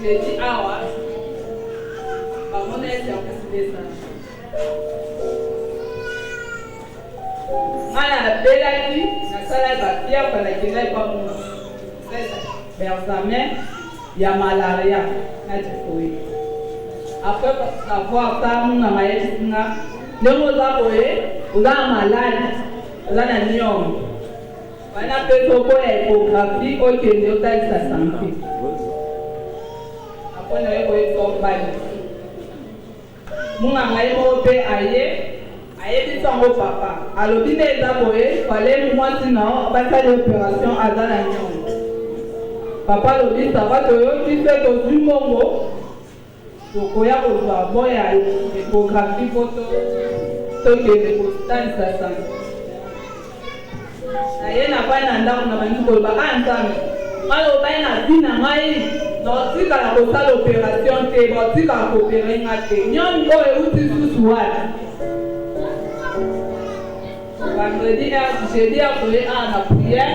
j'ai dit awa bamona ese yakosilesa ngana abelaki nasala bafiaka nakendaki bamona examen ya malaria nati koye après avoir ça muna mayebisi nga ndenge oza boye oza na maladi oza na nyongo wana mpe tokoya échographie okende otalisa santé apres naye koyetobali munga ngai moko mpe ayebisi yango papa alobi nde eza boye fale mwasi nao basali opération aza na nyongo papa alobi sava toyoki mpe tozwi mbongo tokoya kozwa boya échographie mpo tokende kotalisa santé naye na bai na ndako na bandi koloba nzambe ngai obai na vi na ngai naotikala kosala opération te baotikala koopere nga te nyoni oyo euti susu wana vendredi jeudi akoye na priere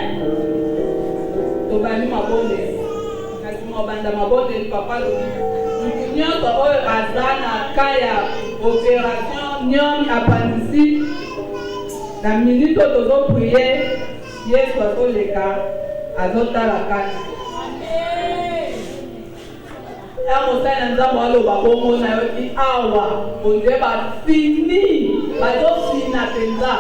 tobandi mabondeli na nsima obanda mabondeli papa lobi mutu nyonso oyo aza na ka ya opération nyoni appendicite na minute oyo tozoprie yesu azoleka azotala kati ya mosali na nzambe aloba bongo nayoki awa ondie bafini bazofina mpenza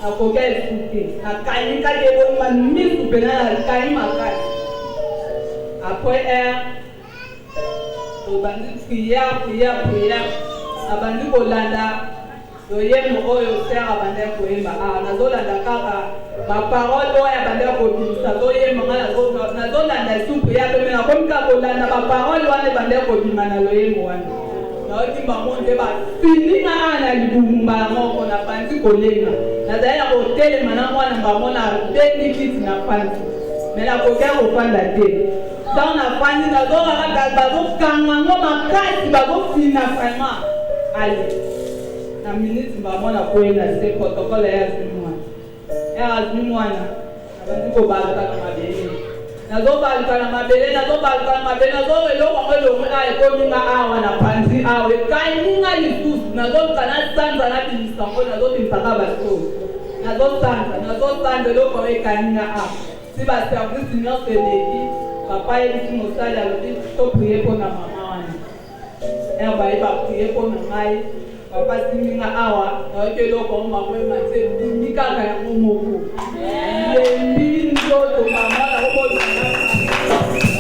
nakoki esuke nakanikaki ebonima misu mpena nakani makasi apres tobandi priere nabandi kolanda loyembo oyo ser abandaki koyemba nazolanda kaka baparole oyo abandaki kobimisa zoyemba nga nazolanda esupu ya peme nakomi kaka kolanda baparole wana ebandaki kobima na loyembo wana nayoki bango nde bafininga na libumumba moko napandi kolenga nazali na kotelema na mwana bango na bendi kiti na pandi me nakokia kofanda te ntango nafandi nazokaka bazokanga ngo makasi bazofina vraiment ale na minute bamona koyena se protocole ya azwi mwana nabandi kobaluka na mabele nazobaluka na mabele nazo eloko ngo elongo ekominga awa na panzi awa ekaninga lisusu nazoluka nasanza nabimisako nazobimisaka basosi nazosanza eloko ekaninga awa si baservice nyonso eleki papa yebisi mosali alobi toprie mpo na mama wana baye baprie mpo na ngai papa siminga awa nayoki eloko makwema te bimi kaka yango moko lembi nzoto mama nakobolaa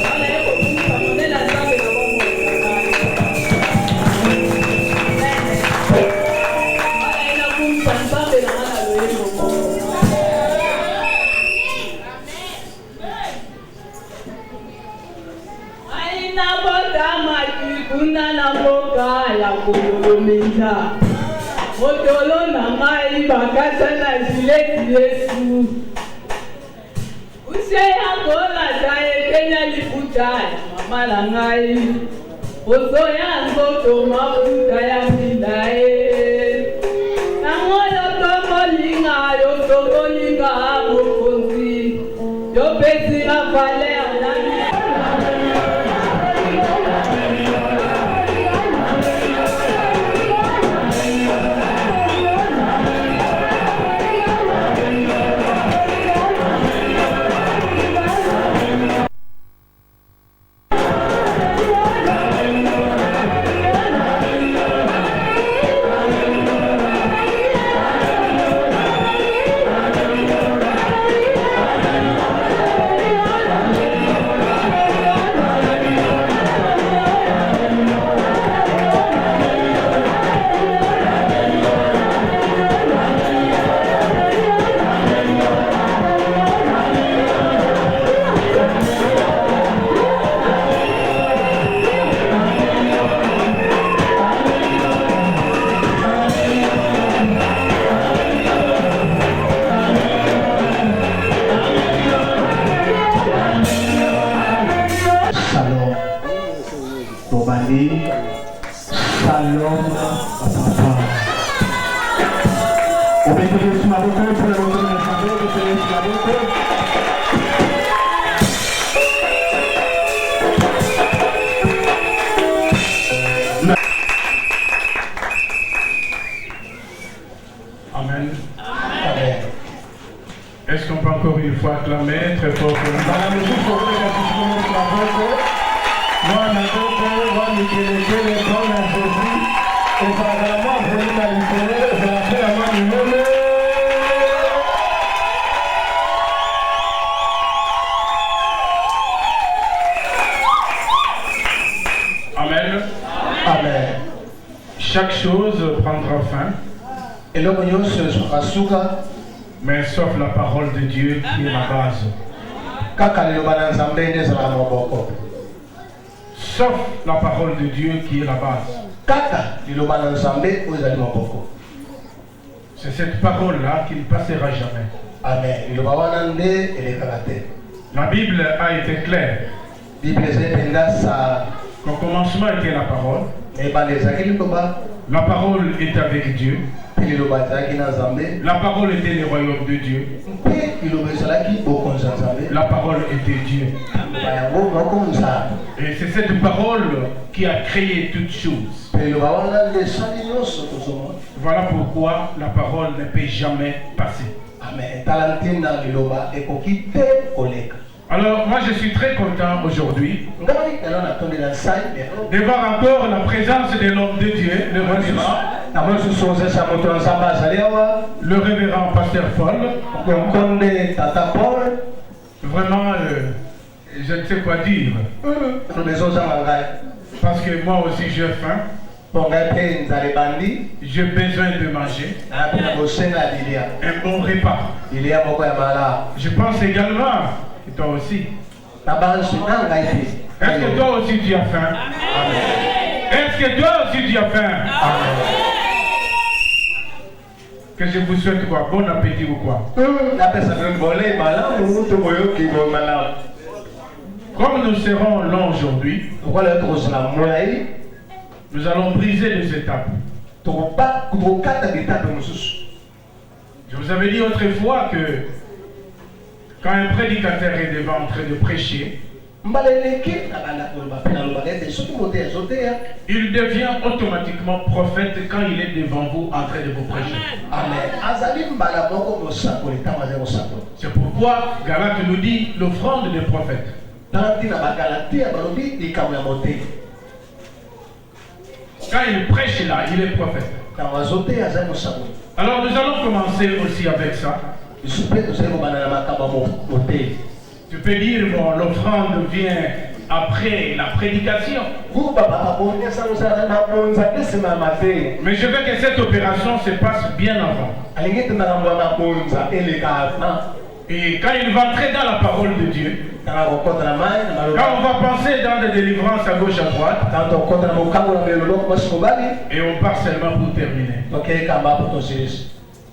wana ye kokumisa monene na nzambe na bongo wana ye nakumisa nzambe na nga na loyembo moko aina botamaki kuna na mboka ya kololomenda motolo na ngai bakata na jileti yesu use ya kolata ekenya liputa ya mama na ngai ozoya nzoto mafuta ya milae nango yotokolinga mokonzi yopesinga valer Amen. Amen. Est-ce qu'on peut encore une fois acclamer très fort pour nous? Amen. Amen. Chaque chose prendra fin, mais sauf la parole de Dieu qui est la base. Sauf la parole de Dieu qui est la base. C'est cette parole-là qui ne passera jamais. Amen. La Bible a été claire. Au commencement était la parole. La parole est avec Dieu. La parole était le royaume de Dieu. La parole était Dieu. Et c'est cette parole qui a créé toutes choses. Voilà pourquoi la parole ne peut jamais passer. Alors moi je suis très content aujourd'hui de voir encore la présence de l'homme de Dieu, le révérend pasteur Paul. Vraiment, je ne sais quoi dire. Parce que moi aussi j'ai faim. J'ai besoin de manger un bon repas. Je pense également que toi aussi. Est-ce que toi aussi tu as faim? Est-ce que toi aussi tu as faim? Que je vous souhaite quoi? Bon appétit ou quoi? Comme nous serons longs aujourd'hui, nous allons briser les étapes. Je vous avais dit autrefois que quand un prédicateur est devant en train de prêcher, il devient automatiquement prophète quand il est devant vous en train de vous prêcher. C'est pourquoi Galate nous dit l'offrande des prophètes. Quand il prêche là, il est prophète. Alors nous allons commencer aussi avec ça. Tu peux dire, bon, l'offrande vient après la prédication. Mais je veux que cette opération se passe bien avant. Et quand il va entrer dans la parole de Dieu, quand on va penser dans des délivrances à gauche à droite, et on part seulement pour terminer.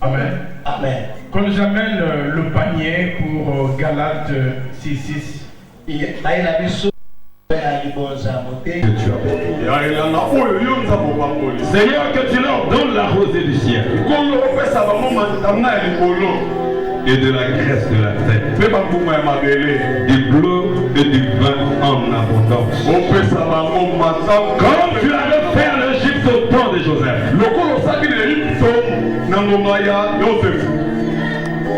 Amen. Amen. Qu'on nous amène le panier pour Galates 6:6. Seigneur, que tu leur donnes la rosée du ciel et de la graisse de la tête, du bleu et du vin en abondance, comme tu avais fait en Égypte au temps de Joseph.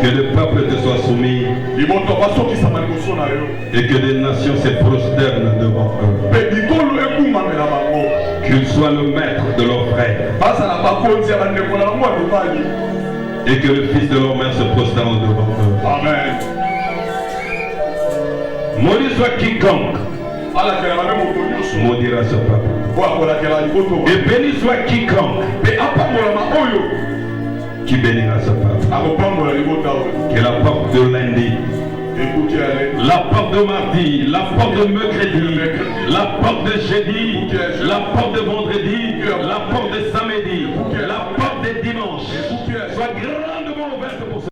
Que le peuple te soit soumis et que les nations se prosternent devant eux. Qu'il soit le maître de leurs frères et que le fils de leur mère se prosterne devant eux. Amen. Maudit soit quiconque maudira ce peuple. Et béni soit quiconque qui bénira ce peuple. Que la porte de lundi, la porte de mardi, la porte de mercredi, la porte de jeudi, la porte de vendredi, la porte de samedi, la porte de dimanche soit grandement ouverte pour ce